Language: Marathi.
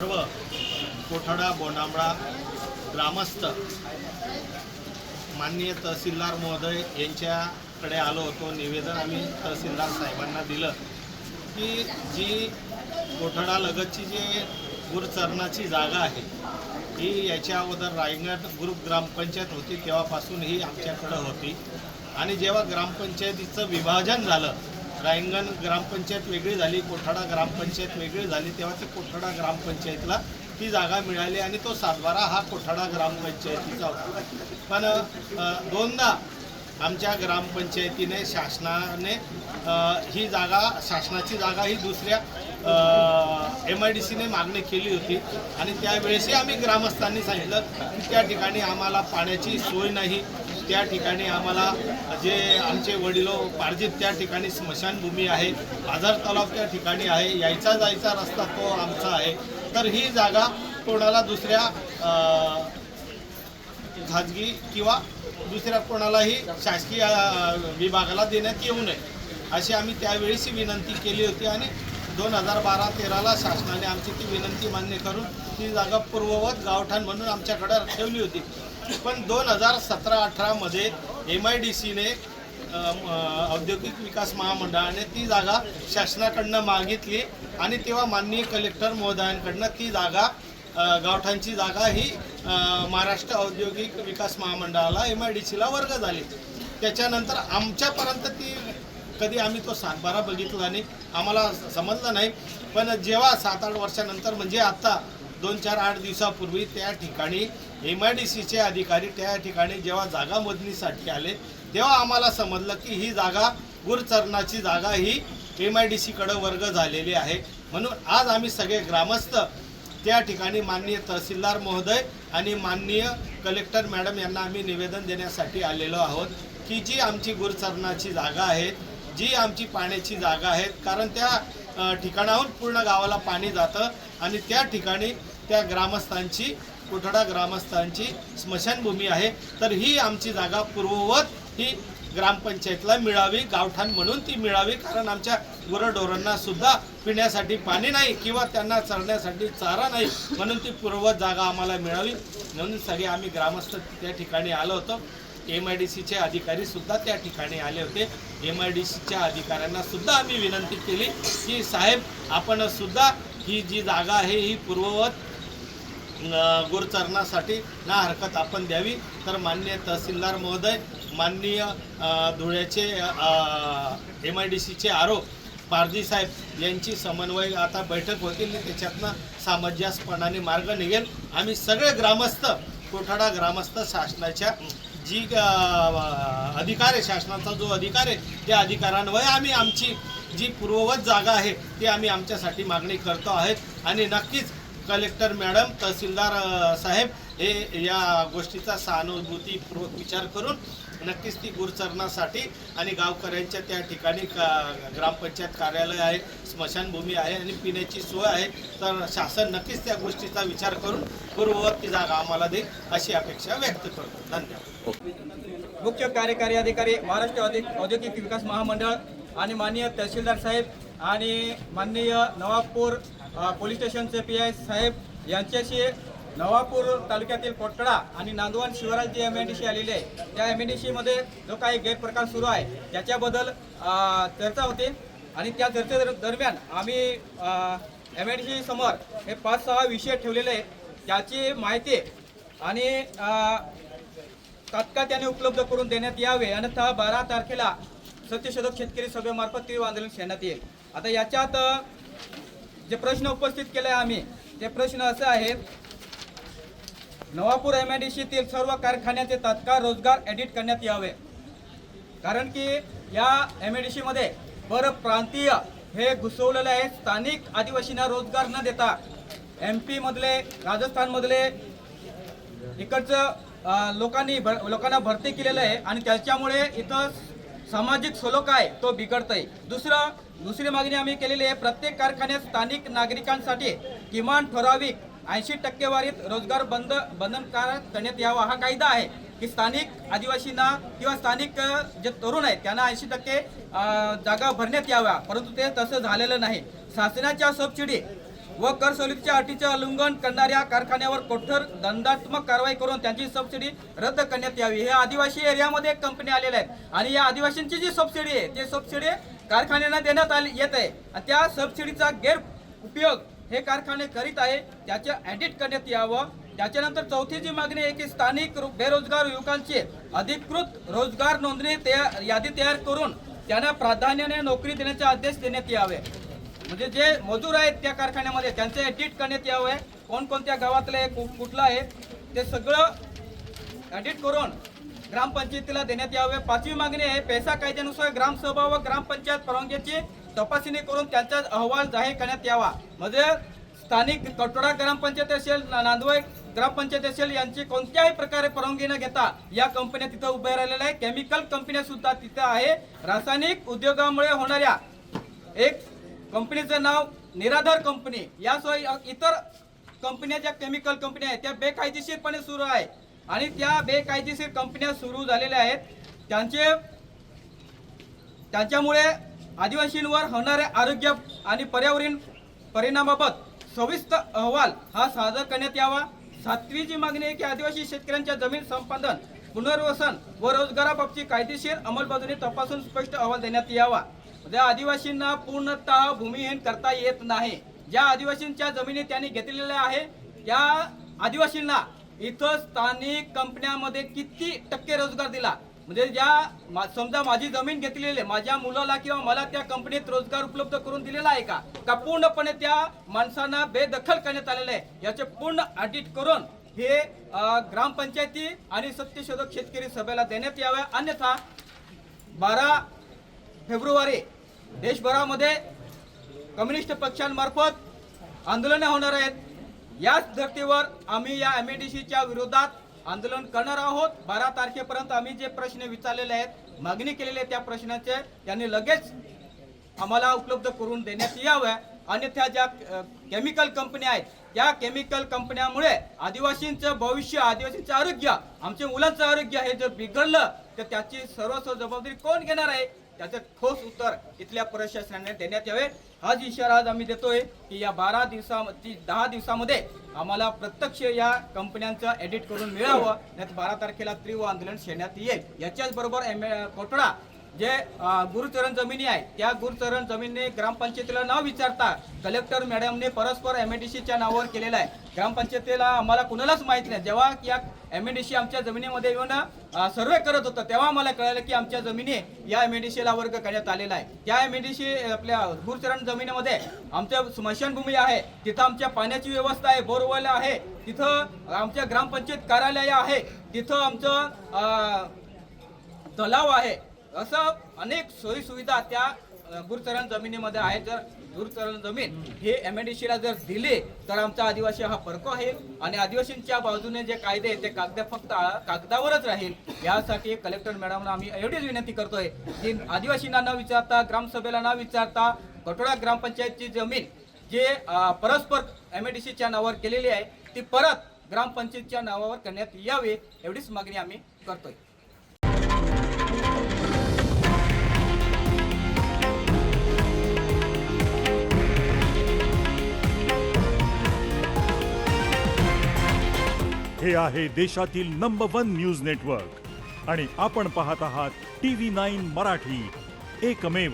सर्व कोठाडा बोंडामळा ग्रामस्थ माननीय तहसीलदार महोदय यांच्याकडे आलो होतो। निवेदन आम्ही तहसीलदार साहेबांना दिलं की जी कोठाडा लगतची जी गुरचरणाची जागा आहे ही याच्या अगोदर रायगड ग्रुप ग्रामपंचायत होती तेव्हापासून ही आमच्याकडे होती आणि जेव्हा ग्रामपंचायतीचं विभाजन झालं, रायगड ग्रामपंचायत वेगळी झाली, कोठाडा ग्रामपंचायत वेगळी झाली, तेव्हा ती कोठाडा ग्रामपंचायतीला ती जागा मिळाली आणि तो 7/12 हा कोठाडा ग्रामपंचायतीचा होता। पण दोनदा आमच्या ग्रामपंचायतीने शासनाने ही जागा शासनाची जागा ही दुसऱ्या MIDCने मागणी केली होती आणि त्यावेळेसही आम्ही ग्रामस्थांनी सांगितलं की त्या ठिकाणी आम्हाला पाण्याची सोय नाही, त्या ठिकाणी आम्हाला जे आमचे वडिलोपार्जित त्या ठिकाणी स्मशानभूमी आहे, आझर तलाव त्या ठिकाणी आहे, यायचा जायचा रस्ता तो आमचा आहे, तर ही जागा कोणाला दुसऱ्या खाजगी किंवा दुसऱ्या कोणालाही शासकीय विभागाला देण्यात येऊ नये अशी आम्ही त्यावेळेसही विनंती केली होती आणि 2012-13ला शासनाने आमची ती विनंती मान्य करून ती जागा पूर्ववत गावठाण म्हणून आमच्याकडे ठेवली होती। पण 2017-18मध्ये MIDCने औद्योगिक विकास महामंडळाने ती जागा शासनाकडनं मागितली आणि तेव्हा माननीय कलेक्टर महोदयांकडनं ती जागा गावठाणची जागा ही महाराष्ट्र औद्योगिक विकास महामंडळाला MIDCला वर्ग झाली। त्याच्यानंतर आमच्यापर्यंत ती कधी आम्ही तो 7/12 बघितला नाही, आम्हाला समजलं नाही। पण जेव्हा 7-8 वर्षानंतर म्हणजे आता 2-4-8 दिवसापूर्वी त्या ठिकाणी MIDCचे अधिकारी त्या ठिकाणी जेव्हा जागा मोजणीसाठी आले तेव्हा आम्हाला समजलं की ही जागा गुरचरणाची जागा ही MIDCकडे वर्ग झालेली आहे। म्हणून आज आम्ही सगळे ग्रामस्थ त्या ठिकाणी माननीय तहसीलदार महोदय आणि माननीय कलेक्टर मॅडम यांना आम्ही निवेदन देण्यासाठी आलेलो आहोत की जी आमची गुरचरणाची जागा आहे, जी आमची पाण्याची जागा आहे, कारण त्या ठिकाणाहून पूर्ण गावाला पाणी जातं आणि त्या ठिकाणी त्या ग्रामस्थांची कोठाडा ग्रामस्थांची स्मशानभूमी आहे, तर ही आमची जागा पूर्ववत ही ग्रामपंचायतला मिळावी, गावठाण म्हणून ती मिळावी, कारण आमच्या गुरढोरांना सुद्धा पिण्यासाठी पाणी नाही किंवा त्यांना चरण्यासाठी चारा नाही, म्हणून ती पूर्ववत जागा आम्हाला मिळावी म्हणून सगळे आम्ही ग्रामस्थ त्या ठिकाणी आलो होतो। MIDCचे अधिकारी सुद्धा त्या ठिकाणी आले होते। MIDCच्या अधिकाऱ्यांना सुद्धा आम्ही विनंती केली की साहेब आपण सुद्धा ही जी जागा आहे ही पूर्ववत गुरचरणासाठी ना हरकत आपण द्यावी। तर माननीय तहसीलदार महोदय, माननीय धुळ्याचे MIDCचे RO पारजी साहेब यांची समन्वय आता बैठक होतील, त्याच्यातनं सामंजस्यपणाने मार्ग निघेल। आम्ही सगळे ग्रामस्थ कोठाडा ग्रामस्थ शासनाच्या जी अधिकार आहे, शासनाचा जो अधिकार आहे त्या अधिकारान्वये आम्ही आमची जी पूर्ववत जागा आहे ती आम्ही आमच्यासाठी मागणी करतो आहेत आणि नक्कीच कलेक्टर मॅडम, तहसीलदार साहेब हे या गोष्टीचा सहानुभूतीपूर्वक विचार करून नक्कीच ती गुरचरणासाठी आणि गावकऱ्यांच्या त्या ठिकाणी ग्रामपंचायत कार्यालय आहे, स्मशानभूमी आहे आणि पिण्याची सोय आहे, तर शासन नक्कीच त्या गोष्टीचा विचार करून पूर्ववत ती जागा आम्हाला देईल अशी अपेक्षा व्यक्त करतो। धन्यवाद। मुख्य कार्यकारी अधिकारी महाराष्ट्र औद्योगिक विकास महामंडळ आणि माननीय तहसीलदार साहेब आणि माननीय नवापूर पोलीस स्टेशनचे PI साहेब यांच्याशी नवापूर तालुक्यातील कोठाडा आणि नांदवण शिवारात जी MIDC आलेली आहे त्या MIDCमध्ये जो काही गैरप्रकार सुरू आहे त्याच्याबद्दल चर्चा होती आणि त्या चर्चेदरम्यान आम्ही MIDC समोर हे 5-6 विषय ठेवलेले आहेत, त्याची माहिती आणि तात्काळ त्याने उपलब्ध करून देण्यात यावे, अन्यथा 12 तारखेला सत्यशोधक शेतकरी सभेमार्फत तीव्र आंदोलन छेडण्यात येईल। आता याच्यात जे प्रश्न उपस्थित केले आम्ही ते प्रश्न असे आहेत, नवापूर MIDCतील सर्व कारखान्याचे तात्काळ रोजगार एडिट करण्यात यावे, कारण की या MIDCमध्ये परप्रांतीय हे घुसवलेले आहे, स्थानिक आदिवासींना रोजगार न देता MP मधले, राजस्थानमधले इकडचं लोकांना भरती केलेलं आहे आणि त्याच्यामुळे इथं सामाजिक सलोखा आहे तो बिघडत आहे। दुसरी मागणी आम्ही केलेली आहे, प्रत्येक कारखान्यात स्थानिक नागरिकांसाठी किमान ठराविक 80% रोजगार बंधनकारक करण्यात यावा। हा कायदा आहे की स्थानिक आदिवासींना किंवा स्थानिक जे तरुण आहेत त्यांना 80% जागा भरण्यात याव्या, परंतु ते तसं झालेलं नाही। शासनाच्या सबसिडी व कर सवलतीच्या अटीचे उल्लंघन करणाऱ्या कारखान्यावर कठोर दंडात्मक कारवाई करून त्यांची सबसिडी रद्द करण्यात यावी। हे आदिवासी एरियामध्ये कंपनी आलेल्या आहेत आणि या आदिवासींची जी सबसिडी आहे ते सबसिडी कारखान्यांना देण्यात येत आहे आणि त्या सबसिडीचा गैरउपयोग हे कारखाने करीत आहे, त्याचे ऑडिट करण्यात यावं। त्याच्यानंतर चौथी जी मागणी आहे की स्थानिक बेरोजगार युवकांची अधिकृत रोजगार नोंदणी यादी तयार करून त्यांना प्राधान्याने नोकरी देण्याचे आदेश देण्यात यावे। म्हणजे जे मजूर आहेत त्या कारखान्यामध्ये त्यांचे ऑडिट करण्यात यावे, कोणकोणत्या गावातले कुठलं आहे ते सगळं ऑडिट करून ग्रामपंचायतीला देण्यात यावे। पाचवी मागणी आहे पैसा कायद्यानुसार ग्रामसभा व ग्रामपंचायत परवानगीची तपासणी करून त्यांचा अहवाल जाहीर करण्यात यावा। म्हणजे स्थानिक कटोडा ग्रामपंचायत असेल, नांदवड ग्रामपंचायत असेल यांची कोणत्याही प्रकारे परवानगी न घेता या कंपन्या तिथं उभ्या राहिलेल्या आहे। केमिकल कंपन्या सुद्धा तिथं आहे। रासायनिक उद्योगामुळे होणाऱ्या एक कंपनीचं नाव निराधार कंपनी, यासह इतर कंपन्या ज्या केमिकल कंपन्या आहेत त्या बेकायदेशीरपणे सुरू आहे आणि त्या बेकायदेशीर कंपन्या सुरू झालेल्या आहेत। त्यांच्यामुळे आदिवासींवर होणाऱ्या आरोग्य आणि पर्यावरण परिणामाबाबत सविस्तर अहवाल हा सादर करण्यात यावा। सातवी जी मागणी आहे की आदिवासी शेतकऱ्यांच्या जमीन संपादन, पुनर्वसन व रोजगाराबाबतची कायदेशीर अंमलबजावणी तपासून स्पष्ट अहवाल देण्यात यावा। म्हणजे आदिवासींना पूर्णतः भूमिहीन करता येत नाही। ज्या आदिवासींच्या जमिनी त्यांनी घेतलेल्या आहे त्या आदिवासींना इथं स्थानिक कंपन्यांमध्ये किती टक्के रोजगार दिला, म्हणजे ज्या समजा माझी जमीन घेतलेली माझ्या मुलाला किंवा मला त्या कंपनीत रोजगार उपलब्ध करून दिलेला आहे का पूर्णपणे त्या माणसांना बेदखल करण्यात आलेलं आहे, याचे पूर्ण ऑडिट करून हे ग्रामपंचायती आणि सत्यशोधक शेतकरी सभेला देण्यात यावे। अन्यथा 12 फेब्रुवारी देशभरामध्ये कम्युनिस्ट पक्षांमार्फत आंदोलने होणार आहेत। याच धर्तीवर आम्ही या MIDCच्या विरोधात आंदोलन करणार आहोत। 12 तारखेपर्यंत आम्ही जे प्रश्न विचारलेले आहेत, मागणी केलेली आहे, त्या प्रश्नाचे त्यांनी लगेच आम्हाला उपलब्ध करून देण्यात याव्या। अन्यथा ज्या केमिकल कंपन्या आहेत त्या केमिकल कंपन्यामुळे आदिवासींचं भविष्य, आदिवासींचं आरोग्य, आमच्या मुलांचं आरोग्य हे जर बिघडलं तर त्याची सर्वस्व जबाबदारी कोण घेणार आहे, त्याचं ठोस उत्तर इथल्या प्रशासनाने देण्यात यावे। हाच इशारा आज आम्ही देतोय की या 10 दिवसामध्ये आम्हाला प्रत्यक्ष या कंपन्यांचं ऑडिट करून मिळावं, नाही 12 तारखेला तीव्र आंदोलन छेडण्यात येईल। याच्याच बरोबर कोटडा जे गुरुचरण जमिनी आहे त्या गुरुचरण जमिनी ग्रामपंचायतीला नाव विचारता कलेक्टर मॅडमने परस्पर MIDCच्या नावावर केलेलं आहे। ग्रामपंचायतीला आम्हाला कुणालाच माहित नाही। जेव्हा या MIDC आमच्या जमिनीमध्ये येऊन सर्वे करत होतं तेव्हा आम्हाला कळलं की आमच्या जमिनी या MIDCला वर्ग करण्यात आलेला आहे। त्या MIDC आपल्या गुरुचरण जमिनीमध्ये आमच्या स्मशानभूमी आहे, तिथं आमच्या पाण्याची व्यवस्था आहे, बोरवेल आहे, तिथं आमच्या ग्रामपंचायत कार्यालय आहे, तिथं आमचं तलाव आहे, असं अनेक सोयी सुविधा त्या गुरुचरण जमिनीमध्ये आहेत। जर गुरुचरण जमीन हे MIDCला जर दिले तर आमचा आदिवासी हा फरक आहे आणि आदिवासींच्या बाजूने जे कायदे ते फक्त कागदावरच राहील। यासाठी कलेक्टर मॅडमना आम्ही एवढीच विनंती करतोय की आदिवासींना न विचारता, ग्रामसभेला न विचारता कटोडा ग्रामपंचायतची जमीन जे परस्पर MIDCच्या नावावर केलेली आहे ती परत ग्रामपंचायतच्या नावावर करण्यात यावी, एवढीच मागणी आम्ही करतोय। हे आहे देशातील नंबर 1 न्यूज नेटवर्क आणि आपण पाहत आहात TV9 मराठी, एकमेव।